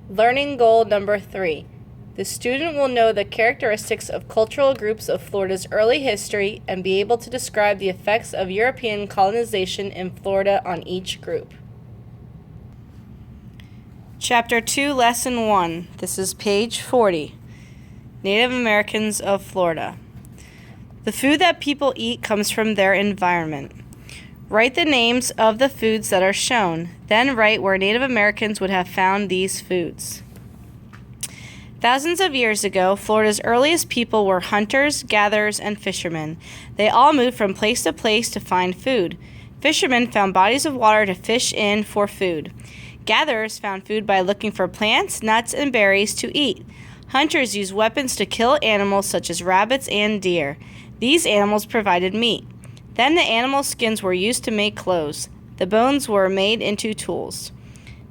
Learning goal number 3. The student will know the characteristics of cultural groups of Florida's early history and be able to describe the effects of European colonization in Florida on each group. Chapter 2, Lesson 1. This is page 40. Native Americans of Florida. The food that people eat comes from their environment. Write the names of the foods that are shown. Then write where Native Americans would have found these foods. Thousands of years ago, Florida's earliest people were hunters, gatherers, and fishermen. They all moved from place to place to find food. Fishermen found bodies of water to fish in for food. Gatherers found food by looking for plants, nuts, and berries to eat. Hunters used weapons to kill animals such as rabbits and deer. These animals provided meat. Then the animal skins were used to make clothes. The bones were made into tools.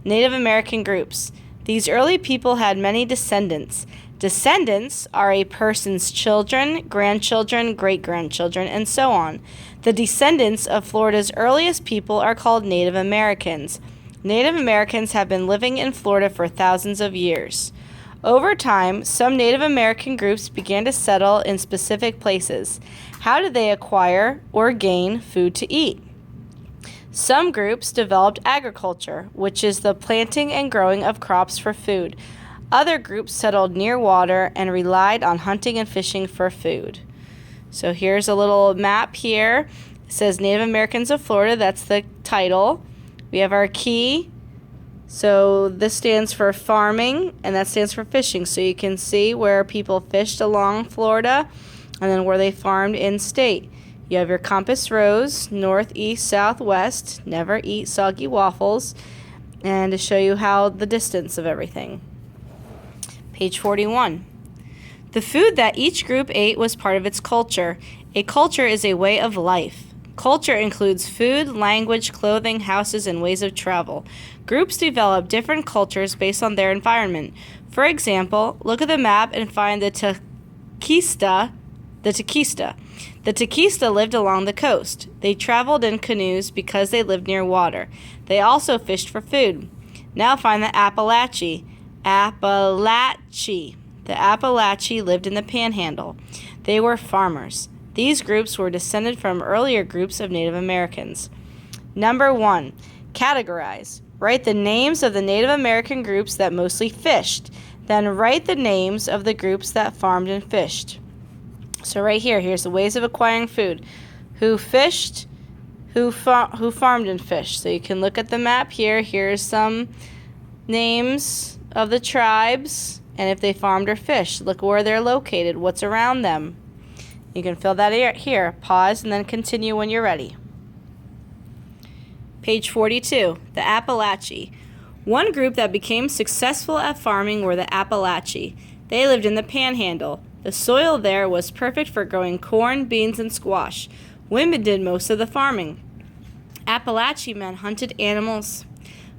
Native American groups. These early people had many descendants. Descendants are a person's children, grandchildren, great-grandchildren, and so on. The descendants of Florida's earliest people are called Native Americans. Native Americans have been living in Florida for thousands of years. Over time, some Native American groups began to settle in specific places. How did they acquire or gain food to eat? Some groups developed agriculture, which is the planting and growing of crops for food. Other groups settled near water and relied on hunting and fishing for food. So here's a little map here. It says Native Americans of Florida. That's the title. We have our key. So this stands for farming, and that stands for fishing. So you can see where people fished along Florida and then where they farmed in state. You have your compass rose, north, east, south, west. Never eat soggy waffles. And to show you how the distance of everything. Page 41. The food that each group ate was part of its culture. A culture is a way of life. Culture includes food, language, clothing, houses, and ways of travel. Groups develop different cultures based on their environment. For example, look at the map and find the Tequista. The Tequista lived along the coast. They traveled in canoes because they lived near water. They also fished for food. Now find the Appalachee. The Appalachee lived in the Panhandle. They were farmers. These groups were descended from earlier groups of Native Americans. Number 1. Categorize. Write the names of the Native American groups that mostly fished. Then write the names of the groups that farmed and fished. So right here, here's the ways of acquiring food. Who fished, who farmed and fished. So you can look at the map here. Here's some names of the tribes and if they farmed or fished. Look where they're located, what's around them. You can fill that here. Pause and then continue when you're ready. Page 42, the Appalachee. One group that became successful at farming were the Appalachee. They lived in the Panhandle. The soil there was perfect for growing corn, beans, and squash. Women did most of the farming. Appalachee men hunted animals.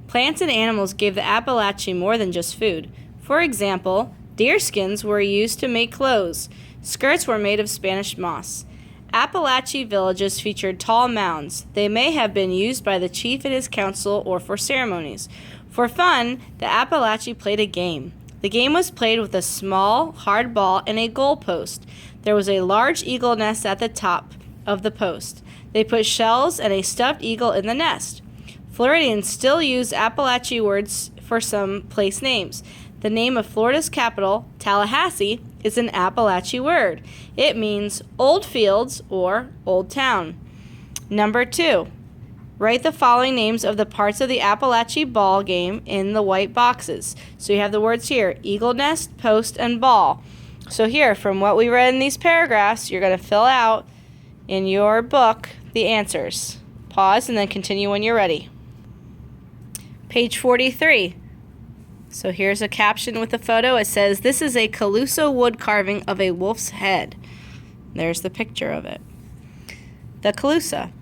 Plants and animals gave the Appalachee more than just food. For example, deer skins were used to make clothes. Skirts were made of Spanish moss. Appalachee villages featured tall mounds. They may have been used by the chief and his council or for ceremonies. For fun, the Appalachee played a game. The game was played with a small, hard ball and a goal post. There was a large eagle nest at the top of the post. They put shells and a stuffed eagle in the nest. Floridians still use Appalachee words for some place names. The name of Florida's capital, Tallahassee, is an Appalachee word. It means old fields or old town. Number 2. Write the following names of the parts of the Appalachee ball game in the white boxes. So you have the words here, eagle nest, post, and ball. So here, from what we read in these paragraphs, you're going to fill out in your book the answers. Pause and then continue when you're ready. Page 43. So here's a caption with a photo. It says, "This is a Calusa wood carving of a wolf's head." There's the picture of it. The Calusa.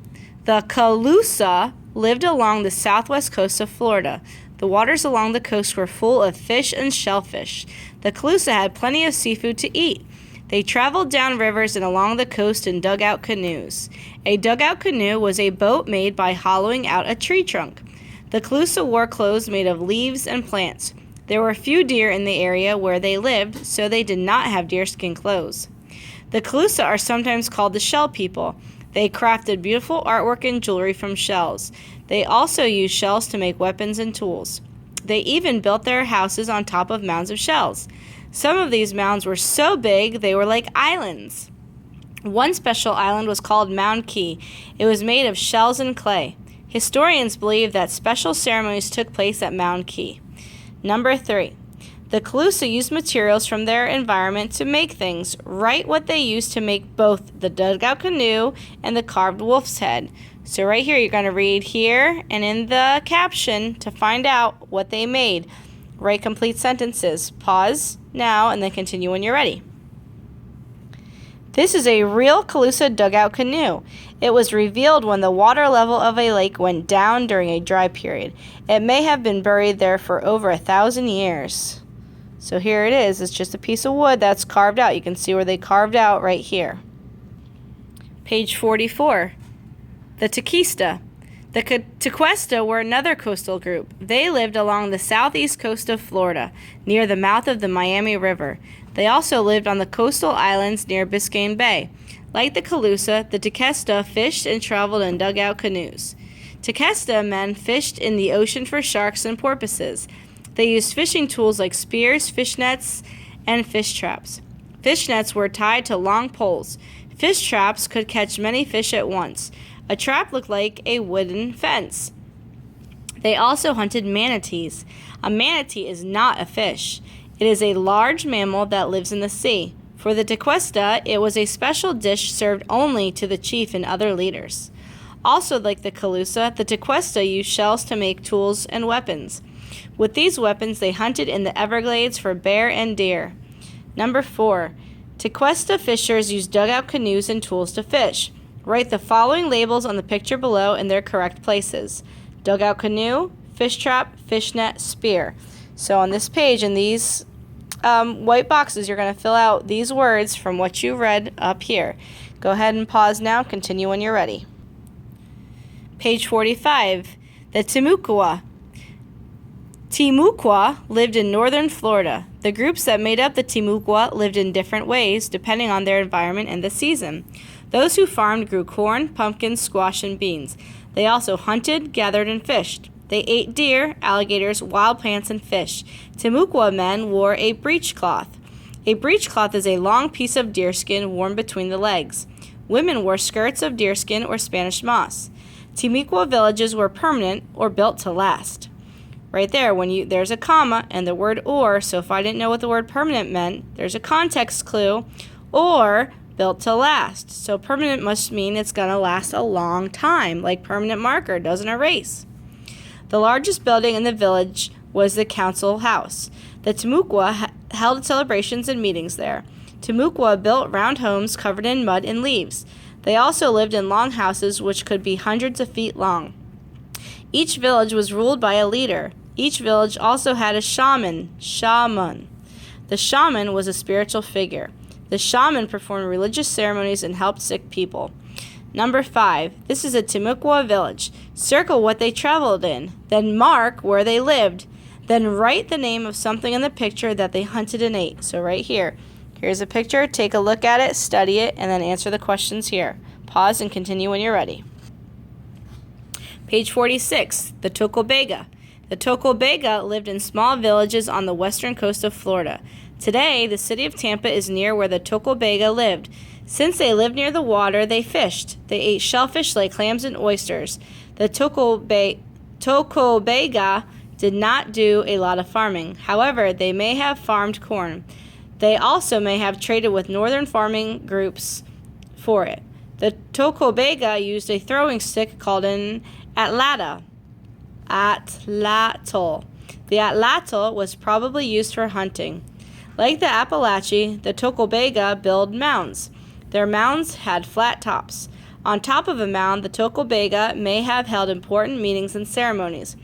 The Calusa lived along the southwest coast of Florida. The waters along the coast were full of fish and shellfish. The Calusa had plenty of seafood to eat. They traveled down rivers and along the coast in dugout canoes. A dugout canoe was a boat made by hollowing out a tree trunk. The Calusa wore clothes made of leaves and plants. There were few deer in the area where they lived, so they did not have deerskin clothes. The Calusa are sometimes called the Shell People. They crafted beautiful artwork and jewelry from shells. They also used shells to make weapons and tools. They even built their houses on top of mounds of shells. Some of these mounds were so big they were like islands. One special island was called Mound Key. It was made of shells and clay. Historians believe that special ceremonies took place at Mound Key. Number 3. The Calusa used materials from their environment to make things, right what they used to make both the dugout canoe and the carved wolf's head. So right here, you're going to read here and in the caption to find out what they made. Write complete sentences. Pause now and then continue when you're ready. This is a real Calusa dugout canoe. It was revealed when the water level of a lake went down during a dry period. It may have been buried there for over 1,000 years. So here it is. It's just a piece of wood that's carved out. You can see where they carved out right here. Page 44. The Tequesta. The Tequesta were another coastal group. They lived along the southeast coast of Florida, near the mouth of the Miami River. They also lived on the coastal islands near Biscayne Bay. Like the Calusa, the Tequesta fished and traveled in dugout canoes. Tequesta men fished in the ocean for sharks and porpoises. They used fishing tools like spears, fish nets, and fish traps. Fish nets were tied to long poles. Fish traps could catch many fish at once. A trap looked like a wooden fence. They also hunted manatees. A manatee is not a fish. It is a large mammal that lives in the sea. For the Tequesta, it was a special dish served only to the chief and other leaders. Also, like the Calusa, the Tequesta used shells to make tools and weapons. With these weapons, they hunted in the Everglades for bear and deer. Number 4. Tequesta fishers used dugout canoes and tools to fish. Write the following labels on the picture below in their correct places. Dugout canoe, fish trap, fish net, spear. So on this page, in these white boxes, you're going to fill out these words from what you read up here. Go ahead and pause now. Continue when you're ready. Page 45. The Timucua. Timucua lived in northern Florida. The groups that made up the Timucua lived in different ways depending on their environment and the season. Those who farmed grew corn, pumpkins, squash, and beans. They also hunted, gathered, and fished. They ate deer, alligators, wild plants, and fish. Timucua men wore a breechcloth. A breechcloth is a long piece of deerskin worn between the legs. Women wore skirts of deerskin or Spanish moss. Timucua villages were permanent or built to last. Right there, there's a comma and the word or, so if I didn't know what the word permanent meant, there's a context clue, or built to last. So permanent must mean it's going to last a long time, like permanent marker doesn't erase. The largest building in the village was the council house. The Timucua held celebrations and meetings there. Timucua built round homes covered in mud and leaves. They also lived in long houses which could be hundreds of feet long. Each village was ruled by a leader. Each village also had a shaman. The shaman was a spiritual figure. The shaman performed religious ceremonies and helped sick people. Number 5. This is a Timucua village. Circle what they traveled in. Then mark where they lived. Then write the name of something in the picture that they hunted and ate. So right here. Here's a picture. Take a look at it, study it, and then answer the questions here. Pause and continue when you're ready. Page 46. The Tocobega. The Tocobega lived in small villages on the western coast of Florida. Today, the city of Tampa is near where the Tocobega lived. Since they lived near the water, they fished. They ate shellfish like clams and oysters. The Tocobega did not do a lot of farming. However, they may have farmed corn. They also may have traded with northern farming groups for it. The Tocobega used a throwing stick called an atlatl. The atlatl was probably used for hunting. Like the Appalachee, the Tocobega built mounds. Their mounds had flat tops. On top of a mound, the Tocobega may have held important meetings and ceremonies,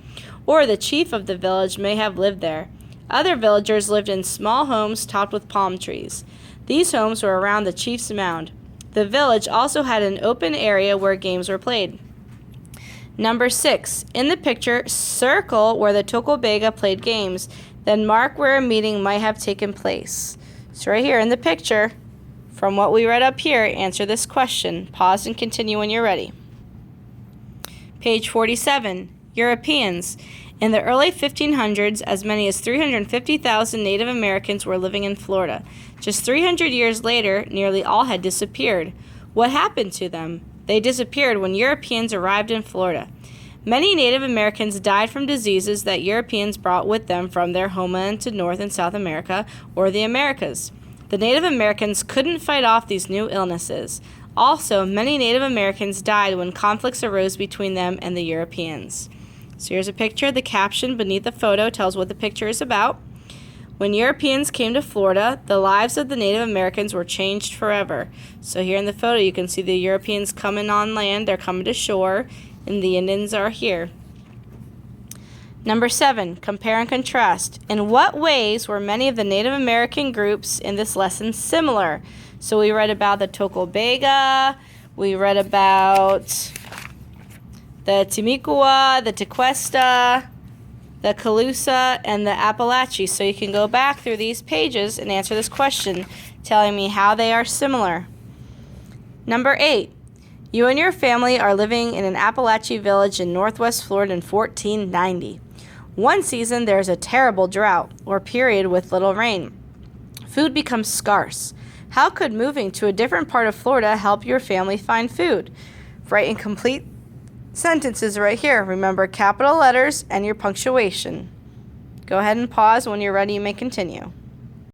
or the chief of the village may have lived there. Other villagers lived in small homes topped with palm trees. These homes were around the chief's mound. The village also had an open area where games were played. Number 6. In the picture, circle where the Tocobaga played games, then mark where a meeting might have taken place. So right here in the picture, from what we read up here, answer this question. Pause and continue when you're ready. Page 47. Europeans. In the early 1500s, as many as 350,000 Native Americans were living in Florida. Just 300 years later, nearly all had disappeared. What happened to them? They disappeared when Europeans arrived in Florida. Many Native Americans died from diseases that Europeans brought with them from their homeland to North and South America or the Americas. The Native Americans couldn't fight off these new illnesses. Also, many Native Americans died when conflicts arose between them and the Europeans. So here's a picture. The caption beneath the photo tells what the picture is about. When Europeans came to Florida, the lives of the Native Americans were changed forever. So here in the photo, you can see the Europeans coming on land. They're coming to shore, and the Indians are here. Number 7, compare and contrast. In what ways were many of the Native American groups in this lesson similar? So we read about the Tocobaga, we read about the Timucua, the Tequesta, the Calusa, and the Appalachee. So you can go back through these pages and answer this question, telling me how they are similar. Number 8. You and your family are living in an Appalachee village in northwest Florida in 1490. One season there is a terrible drought, or period with little rain. Food becomes scarce. How could moving to a different part of Florida help your family find food? Write in complete sentences right here. Remember capital letters and your punctuation. Go ahead and pause. When you're ready, you may continue.